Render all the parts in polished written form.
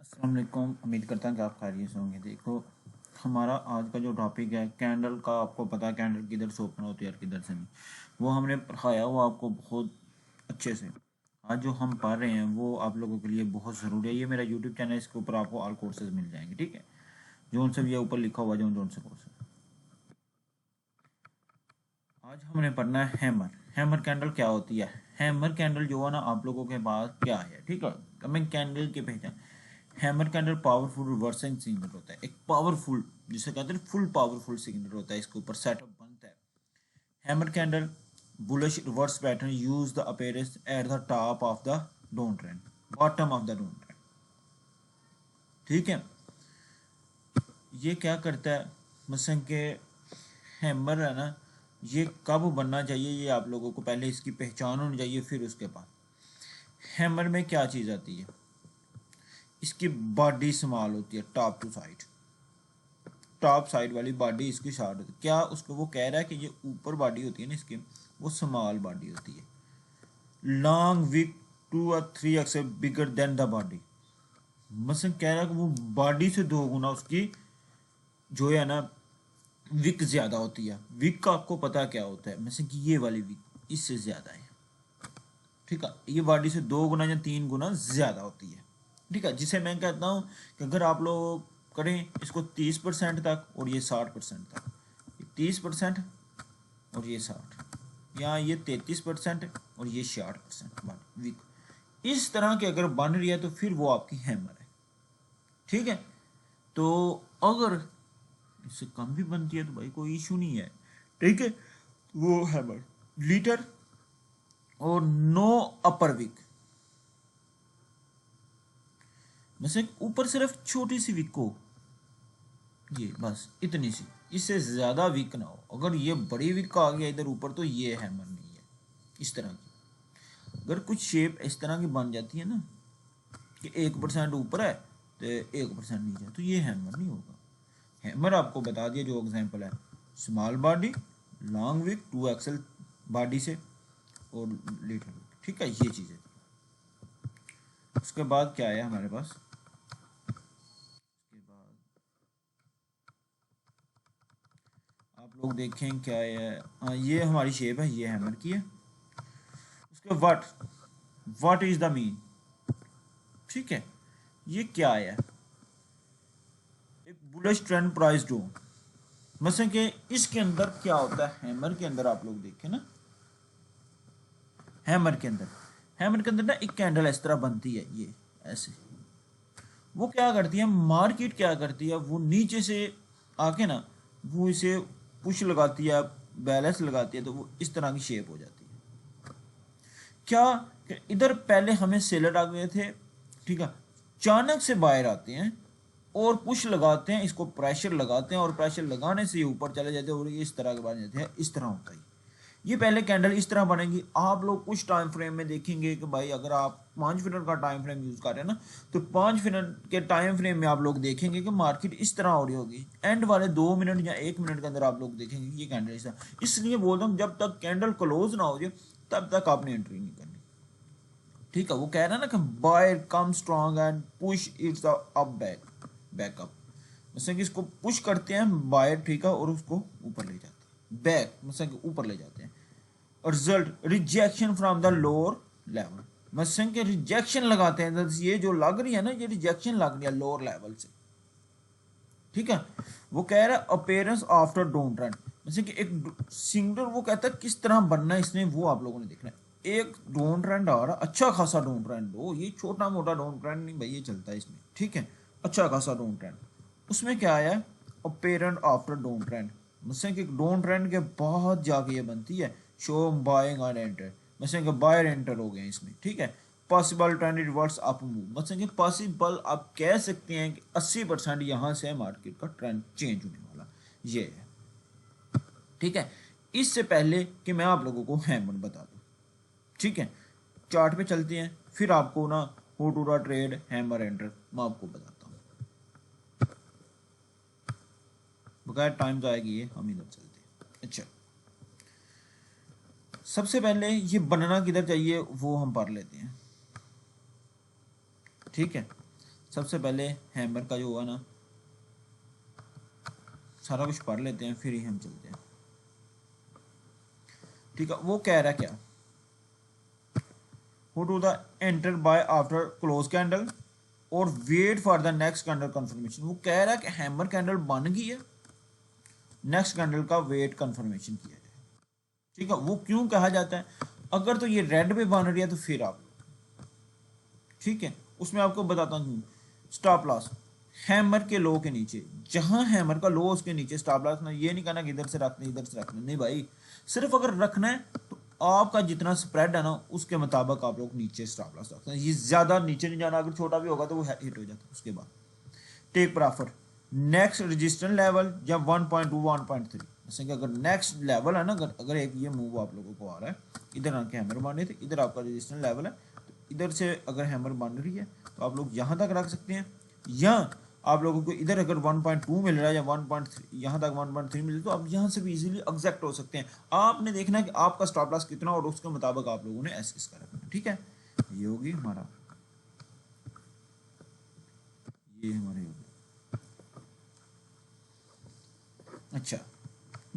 अस्सलाम वालेकुम। उम्मीद करता हूँ कि आप खैरियत से होंगे। देखो, हमारा आज का जो टॉपिक है कैंडल का, आपको पता है कैंडल किधर से ओपन होती है और किधर से नहीं। वो हमने पढ़ाया हुआ आपको बहुत अच्छे से। आज जो हम पढ़ रहे हैं वो आप लोगों के लिए बहुत ज़रूरी है। ये मेरा यूट्यूब चैनल है, इसके ऊपर आपको ऑल कोर्सेज मिल जाएंगे। ठीक है, जोन से भी ये ऊपर लिखा हुआ जोन से कोर्स। आज हमने पढ़ना है हैमर। हैमर कैंडल क्या होती है। हैमर कैंडल जो है ना, आप लोगों के पास क्या है। ठीक है, हमें कैंडल की पहचान। Hammer candle powerful reversing signal होता है, एक पावरफुल, जिसे कहते हैं फुल पावरफुल सिग्नल होता है। इसके ऊपर सेटअप बनता है। Hammer candle bullish reverse pattern use the appearance at the top of the down trend, bottom of the down trend. ठीक है, ये क्या करता है, मसलन के हैमर है ना, ये कब बनना चाहिए, ये आप लोगों को पहले इसकी पहचान होनी चाहिए। फिर उसके बाद हैमर में क्या चीज़ आती है, इसकी बॉडी स्मॉल होती है, top to side, top side वाली बॉडी इसकी शॉर्ट होती है। क्या उसको वो कह रहा है कि ये ऊपर बॉडी होती है ना इसकी, वो स्मॉल बॉडी होती है। Long wick 2 or 3 bigger than the body, मतलब कह रहा है कि वो बॉडी से 2 गुना उसकी जो है ना विक ज्यादा होती है। विक का आपको पता क्या होता है, मतलब कि ये वाली विक इससे ज्यादा है। ठीक है, ये बॉडी से 2 गुना या 3 गुना ज्यादा होती है। ठीक है, जिसे मैं कहता हूँ कि अगर आप लोग करें इसको 30% तक और ये 60% तक, 30% और ये 60, या ये 33% और ये 60% वीक, इस तरह के अगर बन रही है तो फिर वो आपकी हैमर है। ठीक है, तो अगर इससे कम भी बनती है तो भाई कोई इशू नहीं है। ठीक है, वो हैमर लीटर और नो अपर वीक, वैसे ऊपर सिर्फ छोटी सी विक हो, ये बस इतनी सी, इससे ज्यादा विक ना हो। अगर ये बड़ी विक आ गया इधर ऊपर तो ये हैमर नहीं है। इस तरह की अगर कुछ शेप इस तरह की बन जाती है ना कि 1% ऊपर है तो 1% नीचे, तो ये हैमर नहीं होगा। हैमर आपको बता दिया जो एग्जांपल है, स्मॉल बॉडी, लॉन्ग विक 2 एक्सल बॉडी से और लिटिल विक। ठीक है, ये चीज़ है। उसके बाद क्या है हमारे पास, उसके बाद आप लोग देखें क्या है। ये हमारी शेप है, ये हैमर की है। उसके व्हाट इज द मीन। ठीक है, ये क्या है, एक बुलिश ट्रेंड प्राइस डो, मतलब कि इसके अंदर क्या होता है। हैमर के अंदर आप लोग देखें ना, हैमर के अंदर, हैमर के अंदर ना एक कैंडल इस तरह बनती है, ये ऐसे। वो क्या करती है, मार्केट क्या करती है, वो नीचे से आके ना वो इसे पुश लगाती है, बैलेंस लगाती है, तो वो इस तरह की शेप हो जाती है। क्या कि इधर पहले हमें सेलर आ गए थे। ठीक है, अचानक से बाहर आते हैं और पुश लगाते हैं, इसको प्रेशर लगाते हैं और प्रेशर लगाने से ये ऊपर चले जाते हैं और ये इस तरह के बन जाते हैं। इस तरह होता है ये। पहले कैंडल इस तरह बनेगी। आप लोग कुछ टाइम फ्रेम में देखेंगे कि भाई अगर आप 5 मिनट का टाइम फ्रेम यूज कर रहे हैं ना, तो 5 मिनट के टाइम फ्रेम में आप लोग देखेंगे कि मार्केट इस तरह हो रही होगी। एंड वाले 2 मिनट या 1 मिनट के अंदर आप लोग देखेंगे कि ये कैंडल इस तरह। इसलिए बोलता हूँ जब तक कैंडल क्लोज ना हो जाए तब तक आपने एंट्री नहीं करनी। ठीक है, वो कह रहा है ना कि buy come strong and push its up backup, जैसे कि इसको पुश करते हैं बायर। ठीक है, और उसको ऊपर ले जाते हैं, बैक मतलब कि ऊपर ले जाते हैं। Result rejection from the lower level, मतलब कि रिजेक्शन लगाते हैं। ये जो लग रही है ना, ये रिजेक्शन लग रही है लोअर लेवल से। ठीक है, वो कह रहा है अपेयरेंस आफ्टर डाउन ट्रेंड, मतलब कि एक सिंगल, वो कहता है किस तरह बनना है इसने, वो आप लोगों ने देखना है। एक डाउन ट्रेंड आ रहा, अच्छा खासा डाउन ट्रेंड हो, ये छोटा मोटा डाउन ट्रेंड नहीं भाई, ये चलता है इसमें। ठीक है, अच्छा खासा डाउन ट्रेंड, उसमें क्या आया, अपेरेंट आफ्टर डाउन ट्रेंड, मतलब कि डाउन ट्रेंड के बाद जाके ये बनती है शो बाइंग एंड एंटर, मतलब कि बायर एंटर हो गए इसमें। ठीक है, possible trend reverse up move, मतलब कि पॉसिबल आप कह सकते हैं कि 80% यहाँ से मार्केट का ट्रेंड चेंज होने वाला, ये है। ठीक है, इससे पहले कि मैं आप लोगों को हैमर बता दूं, ठीक है, चार्ट पे चलते हैं, फिर आपको ना हो to the trade hammer enter मैं आपको बताता हूँ। बगैर टाइम जाएगी ये, हम इधर चलते हैं। अच्छा, सबसे पहले ये बनना किधर चाहिए वो हम पढ़ लेते हैं। ठीक है, सबसे पहले हैमर का जो हुआ ना, सारा कुछ पढ़ लेते हैं फिर ही हम चलते हैं। ठीक है, वो कह रहा है क्या, who to the enter by after close candle और wait for the next candle confirmation. वो कह रहा है कि हैमर कैंडल बन गई है, नेक्स्ट कैंडल का वेट कंफर्मेशन किया जाए। ठीक है, वो क्यों कहा जाता है, अगर तो ये रेड पे बन रही है तो फिर आप, ठीक है, उसमें आपको बताता हूँ। स्टॉप लॉस हैमर के लो के नीचे, जहां हैमर का लो उसके नीचे स्टॉप लॉस ना, ये नहीं कहना कि इधर से रखना इधर से रखना, नहीं भाई, सिर्फ अगर रखना है तो आपका जितना स्प्रेड है ना उसके मुताबिक आप लोग नीचे स्टॉप लॉस रखते हैं। ये ज्यादा नीचे नहीं जाना, अगर छोटा भी होगा तो वो हिट हो जाता है। उसके बाद take profit next resistance level या 1.2 1.3, जैसे कि अगर नेक्स्ट लेवल है ना, अगर एक ये मूव आप लोगों को आ रहा है, इधर आके हैमर बन थे, इधर आपका रजिस्टेंस लेवल है, तो इधर से अगर हैमर बन रही है तो आप लोग यहाँ तक रख सकते हैं, या आप लोगों को इधर अगर 1.2 मिल रहा है या 1.3 यहाँ तक 1.3 मिल रहा है तो आप यहाँ से भी इजीली एग्जैक्ट हो सकते हैं। आपने देखना है कि आपका स्टॉप लॉस कितना और उसके मुताबिक आप लोगों ने एसेस कर रखना। ठीक है, ये होगी हमारा, ये हमारे होगी। अच्छा,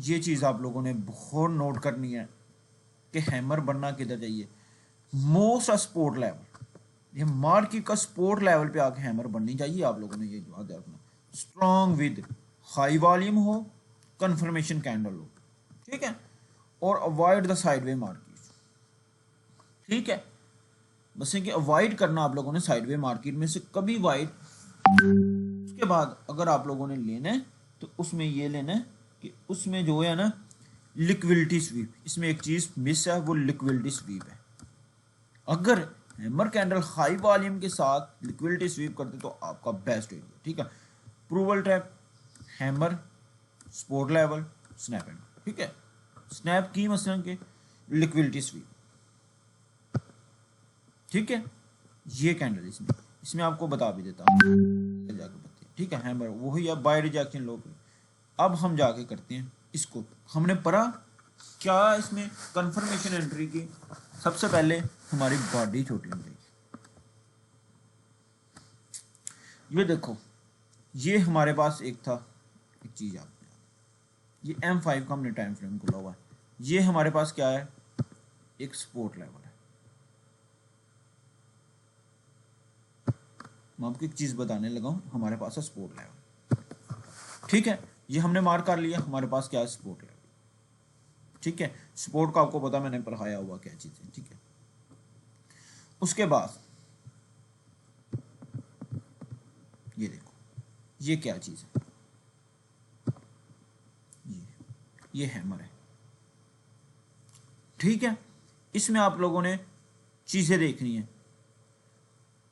ये चीज़ आप लोगों ने बहुत नोट करनी है कि हैमर बनना किधर चाहिए, मोस्ट सपोर्ट लेवल, ये मार्केट का सपोर्ट लेवल पे आके हैमर बननी चाहिए। आप लोगों ने ये याद रखना, स्ट्रॉन्ग विद हाई वॉल्यूम हो, कंफर्मेशन कैंडल हो, ठीक है, और अवॉइड द साइडवे मार्केट। ठीक है, बस ये कि अवॉइड करना आप लोगों ने साइडवे मार्केट में से कभी वाइड। उसके बाद अगर आप लोगों ने लेना है तो उसमें ये लेना है कि उसमें जो है ना लिक्विडिटी स्वीप, इसमें एक चीज मिस है, वो लिक्विडिटी स्वीप है। अगर हैमर कैंडल हाई वॉल्यूम के साथ लिक्विडिटी स्वीप करते तो आपका बेस्ट एरिया। ठीक है, प्रूवल trap, hammer, support level, snap end, ठीक है, स्नैप की मसलन के लिक्विडिटी स्वीप। ठीक है, ये कैंडल इसमें इसमें आपको बता भी देता हूँ जाके बताइए। ठीक है, हैमर वही है, बाय रिजेक्शन लो। अब हम जाके करते हैं इसको, हमने पढ़ा क्या इसमें कंफर्मेशन एंट्री की। सबसे पहले हमारी बॉडी छोटी हो जाएगी। ये देखो, ये हमारे पास एक था, एक चीज आप, ये M5 का हमने टाइम फ्रेम खोला हुआ है, ये हमारे पास क्या है, एक सपोर्ट लेवल है। मैं आपको एक चीज बताने लगा हूं, हमारे पास है सपोर्ट लेवल। ठीक है, ये हमने मार्क कर लिया, हमारे पास क्या है, सपोर्ट लेवल। ठीक है, सपोर्ट का आपको पता, मैंने पढ़ाया हुआ क्या चीज है। ठीक है, उसके बाद ये देखो, ये क्या चीज है, ये हैमर है। ठीक है, इसमें आप लोगों ने चीजें देखनी है,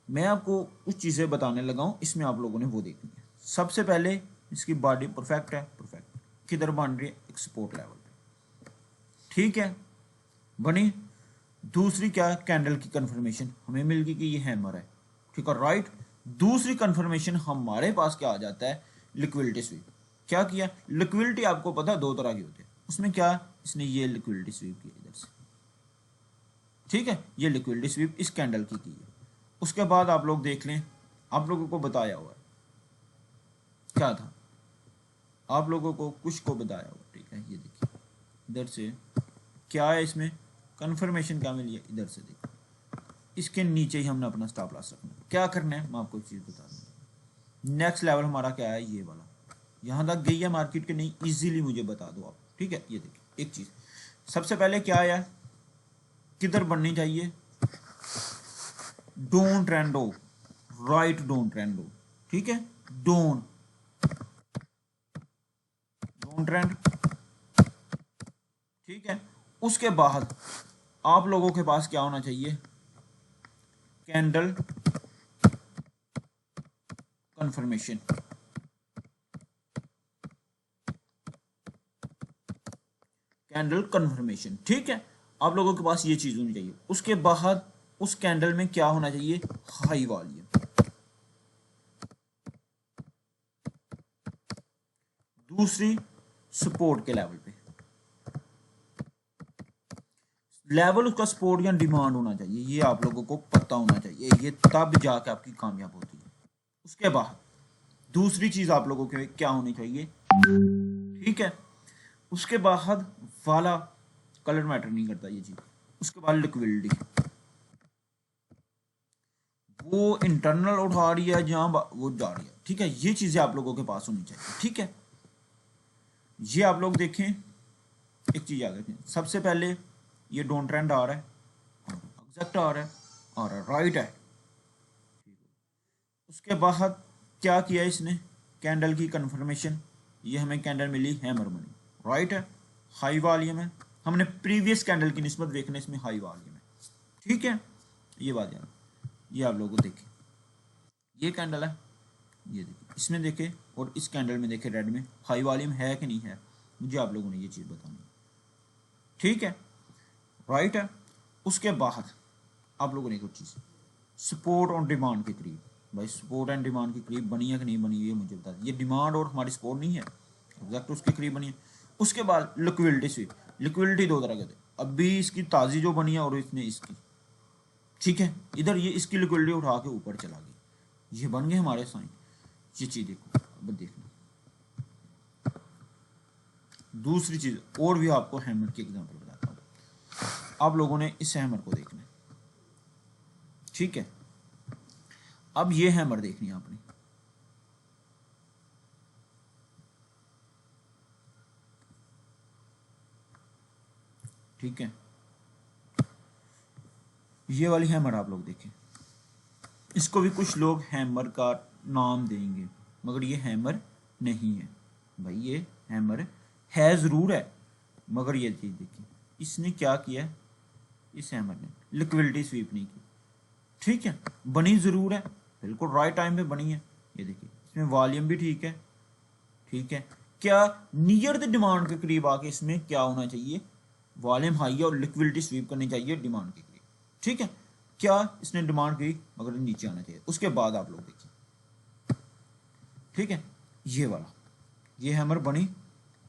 मैं आपको कुछ चीजें बताने लगा हूं, इसमें आप लोगों ने वो देखनी है। सबसे पहले इसकी बॉडी परफेक्ट है, परफेक्ट किधर बन रही है, एक सपोर्ट लेवल पे। ठीक है, बनी। दूसरी क्या, कैंडल की कंफर्मेशन हमें मिल गई कि ये हैमर है। ठीक है, राइट। दूसरी कंफर्मेशन हमारे पास क्या आ जाता है, लिक्विडिटी स्वीप। क्या किया, लिक्विडिटी आपको पता है दो तरह की होती है, उसमें क्या, इसने ये लिक्विडिटी स्वीप की इधर से। ठीक है, ये लिक्विडिटी स्वीप इस कैंडल की है। उसके बाद आप लोग देख लें, आप लोगों को बताया हुआ है क्या था, आप लोगों को कुछ को बताया हुआ। ठीक है, ये देखिए इधर से क्या है, इसमें कंफर्मेशन क्या मिली है, इधर से देखो, इसके नीचे ही हमने अपना स्टॉप लॉस रखना है। क्या करना है, मैं आपको एक चीज बता दूँ, नेक्स्ट लेवल हमारा क्या है, ये वाला, यहां तक गई है मार्केट के नहीं, इजीली मुझे बता दो आप। ठीक है, ये देखिए एक चीज, सबसे पहले क्या आया, किधर बननी चाहिए, डोंट ट्रेंड हो, राइट डोंट ट्रेंड हो। ठीक है, डोंट डोंट ट्रेंड। ठीक है, उसके बाद आप लोगों के पास क्या होना चाहिए, कैंडल कंफर्मेशन। कैंडल कंफर्मेशन, ठीक है, आप लोगों के पास ये चीज होनी चाहिए। उसके बाद उस कैंडल में क्या होना चाहिए, हाई वॉल्यूम। दूसरी, सपोर्ट के लेवल पे, लेवल उसका सपोर्ट या डिमांड होना चाहिए, ये आप लोगों को पता होना चाहिए, ये तब जाके आपकी कामयाब होती है। उसके बाद दूसरी चीज आप लोगों के क्या होनी चाहिए, ठीक है। उसके बाद वाला कलर मैटर नहीं करता ये चीज। उसके बाद लिक्विडिटी, वो इंटरनल उठा रही है जहां वो जा रही है, ठीक है। ये चीजें आप लोगों के पास होनी चाहिए, ठीक है। ये आप लोग देखें, एक चीज याद रखें, सबसे पहले ये डोंट ट्रेंड आ रहा है और एग्जैक्ट आ रहा है और राइट है। उसके बाद क्या किया इसने, कैंडल की कंफर्मेशन, ये हमें कैंडल मिली हैमर बनी, राइट है, हाई वॉल्यूम है, हमने प्रीवियस कैंडल की निस्बत देखना इसमें हाई वॉल्यूम है, ठीक है। ये बात याद, ये आप लोगों को देखें, ये कैंडल है, ये देखिए इसमें देखे और इस कैंडल में देखे रेड में हाई वॉल्यूम है कि नहीं है, मुझे आप लोगों ने ये चीज़ बतानी है, ठीक है, राइट है। उसके बाद आप लोगों ने कुछ चीज़ सपोर्ट और डिमांड के करीब, भाई सपोर्ट एंड डिमांड के करीब बनी है कि नहीं बनी, ये मुझे बता दें। ये डिमांड और हमारी सपोर्ट नहीं है, एग्जैक्ट उसके करीब बनी है। उसके बाद लिक्विडिटी स्वीप, लिक्विडिटी दो तरह के थे, अभी इसकी ताज़ी जो बनी है और इसने इसकी, ठीक है, इधर ये इसकी लिक्विडिटी उठा के ऊपर चला गई, ये बन गए हमारे साइन। ये चीज़ देखो, अब देखना दूसरी चीज़ और भी आपको हैमर की एग्जांपल बताता हूँ। आप लोगों ने इस हैमर को देखना है, ठीक है। अब ये हैमर देखनी है आपने, ठीक है। ये वाली हैमर आप लोग देखें, इसको भी कुछ लोग हैमर का नाम देंगे मगर ये हैमर नहीं है भाई, ये हैमर है ज़रूर है मगर ये चीज़ देखिए इसने क्या किया, इस हैमर ने लिक्विडिटी स्वीप नहीं की, ठीक है। बनी ज़रूर है, बिल्कुल राइट टाइम पे बनी है, ये देखिए इसमें वॉल्यूम भी ठीक है, ठीक है। क्या नियर द डिमांड के करीब आके इसमें क्या होना चाहिए, वॉल्यूम हाई है और लिक्विडिटी स्वीप करनी चाहिए डिमांड के करीब, ठीक है। क्या इसने डिमांड की मगर नीचे आना चाहिए। उसके बाद आप लोग देखिए, ठीक है, ये वाला, ये हैमर बनी,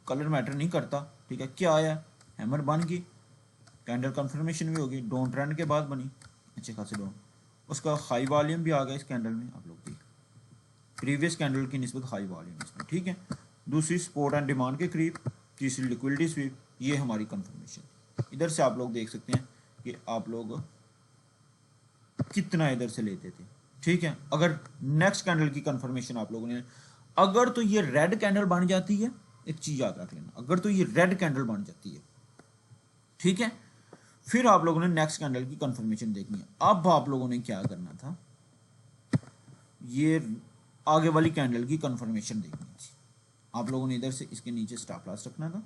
कलर मैटर नहीं करता, ठीक है। क्या आया, हैमर बन गई, कैंडल कंफर्मेशन भी होगी, डोंट ट्रेंड के बाद बनी अच्छे खासे डोंट, उसका हाई वॉल्यूम भी आ गया इस कैंडल में, आप लोग देखिए प्रीवियस कैंडल की निस्बत हाई वॉल्यूम इसमें, ठीक है। दूसरी सपोर्ट एंड डिमांड के करीब, तीसरी लिक्विडिटी स्वीप, ये हमारी कंफर्मेशन। इधर से आप लोग देख सकते हैं कि आप लोग कितना इधर से लेते थे, ठीक है। अगर नेक्स्ट कैंडल की कंफर्मेशन आप लोगों ने, अगर तो ये रेड कैंडल बन जाती है, एक चीज याद रख लेना, अगर तो ये रेड कैंडल बन जाती है, ठीक है, फिर आप लोगों ने नेक्स्ट कैंडल की कंफर्मेशन देखनी है। अब आप लोगों ने क्या करना था, ये आगे वाली कैंडल की कंफर्मेशन देखनी थी। आप लोगों ने इधर से इसके नीचे स्टॉप लॉस रखना था,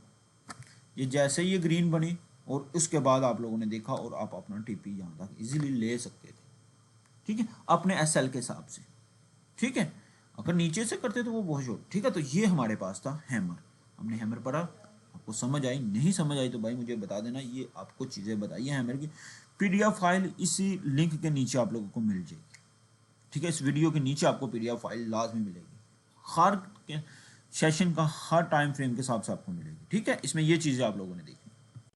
ये जैसे ही ये ग्रीन बनी और उसके बाद आप लोगों ने देखा और आप अपना टीपी यहाँ तक इजीली ले सकते थे, ठीक है, अपने एसएल के हिसाब से, ठीक है। अगर नीचे से करते तो वो बहुत शॉर्ट, ठीक है। तो ये हमारे पास था हैमर, हमने हैमर पढ़ा, आपको समझ आई, नहीं समझ आई तो भाई मुझे बता देना, ये आपको चीज़ें बताइए हैमर की। पीडीएफ फाइल इसी लिंक के नीचे आप लोगों को मिल जाएगी, ठीक है। इस वीडियो के नीचे आपको पीडीएफ फाइल लाजमी मिलेगी, हर सेशन का हर टाइम फ्रेम के हिसाब से आपको मिलेगी, ठीक है। इसमें ये चीज़ें आप लोगों ने देखी।